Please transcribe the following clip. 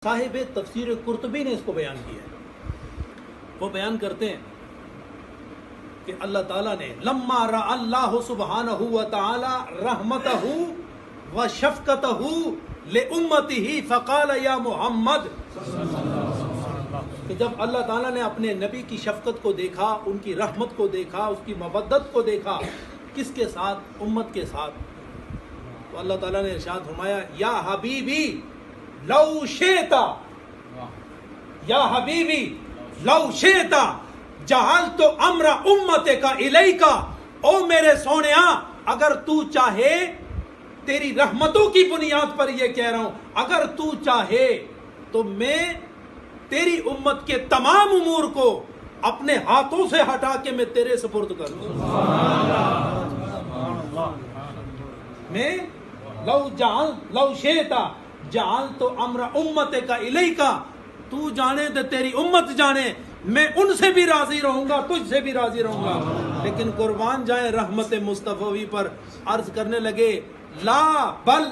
صاحب تفسیر قرطبی نے اس کو بیان کیا ہے. وہ بیان کرتے ہیں کہ اللہ تعالیٰ نے لما رأى اللہ سبحانہ وتعالی رحمتہ و شفقتہ لأمتہ فقال یا محمد، کہ جب اللہ تعالیٰ نے اپنے نبی کی شفقت کو دیکھا، ان کی رحمت کو دیکھا، اس کی مودت کو دیکھا، کس کے ساتھ؟ امت کے ساتھ. تو اللہ تعالیٰ نے ارشاد فرمایا یا حبیبی لو شئتا، یا حبیبی لو شئتا جعلت امر امتک الیک، او میرے سونیا اگر تو چاہے، تیری رحمتوں کی بنیاد پر یہ کہہ رہا ہوں، اگر تو چاہے تو میں تیری امت کے تمام امور کو اپنے ہاتھوں سے ہٹا کے میں تیرے سپرد کر دوں. میں لو شئتا جعلت امر امتک الیک، تو جانے تو تیری امت جانے، میں ان سے بھی راضی رہوں گا، تجھ سے بھی راضی رہوں گا. لیکن قربان جائیں رحمت مصطفی پر، عرض کرنے لگے لا بل